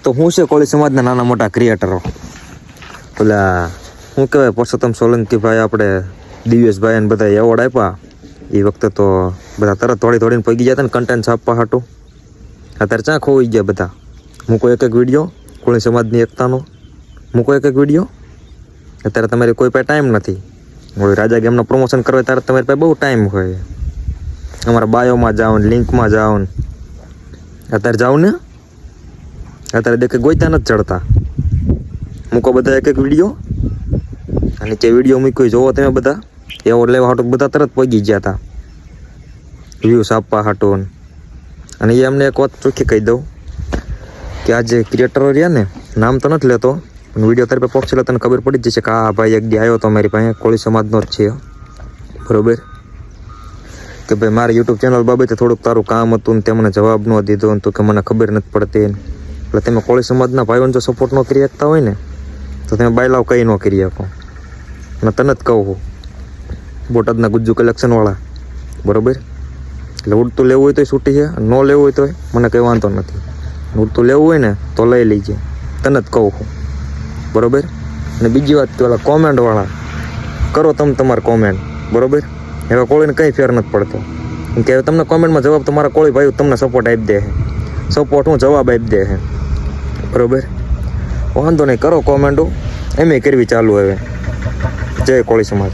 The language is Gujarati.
તો હું છે કોળી સમાજના નાના મોટા ક્રિએટરો પેલા શું કહેવાય પરસોત્તમ સોલંકીભાઈ આપણે દિવ્યેશભાઈ ને બધા એવોર્ડ આપ્યા એ વખતે તો બધા તરત થોડીને પગી ગયા હતા ને કન્ટેન્ટ છાપવા હાટું. અત્યારે ક્યાં ખોવાઈ ગયા બધા. મૂકો એક વિડીયો કોળી સમાજની એકતાનો, મૂકો એક વિડીયો. અત્યારે તમારી કોઈ પાસે ટાઈમ નથી. હવે રાજા ગેમનું પ્રમોશન કરવા ત્યારે તમારી પાસે બહુ ટાઈમ હોય. અમારા બાયોમાં જાઓ ને લિંકમાં જાઓ ને અત્યારે જાઓ ને અત્યારે દેખે ગોઈતા નથી ચડતા. મૂકો બધા એક વિડીયો અને નીચે વિડીયો મૂક્યો જોવો તમે બધા એવોર્ડ લેવા હાટું બધા તરત પગી ગયા હતા વ્યૂઝ આપવા હાટું. અને એ અમને એક વાત ચોખ્ખી કહી દઉં કે આ જે ક્રિએટરો રહ્યા ને નામ તો નથી લેતો પણ વિડીયો તારી પાસે પહોંચેલો તને ખબર પડી જ જશે કે આ ભાઈ એક દી આવ્યો તો મારી પાસે કોળી સમાજનો જ છે બરોબર કે ભાઈ મારી યુટ્યુબ ચેનલ બાબતે થોડુંક તારું કામ હતું ને તે મને જવાબ ન દીધો ને તો કે મને ખબર નથી પડતી. એટલે તમે કોળી સમાજના ભાઈઓને જો સપોર્ટ ન કરી શકતા હોય ને તો તમે બાયલાવ કંઈ ન કરી શકો. અને તને જ કહું બોટાદના ગુજ્જુ કલેક્શનવાળા બરોબર. એટલે ઉડતું લેવું હોય તો છૂટી છે, ન લેવું હોય તો મને કંઈ વાંધો નથી. ઉડતું લેવું હોય ને તો લઈ લીજે, તને જ કહું છું બરોબર. અને બીજી વાત પેલા કોમેન્ટવાળા કરો તમે તમારે કોમેન્ટ બરોબર. હવે કોળીને કંઈ ફેર નથી પડતો કે હવે તમને કોમેન્ટમાં જવાબ તમારા કોળી ભાઈઓ તમને સપોર્ટ આપી દે છે. સપોર્ટ હું જવાબ આપી દે છે બરોબર. વાંધો નહીં કરો કોમેન્ટો એમ કરવી ચાલુ હવે. જય કોળી સમાજ.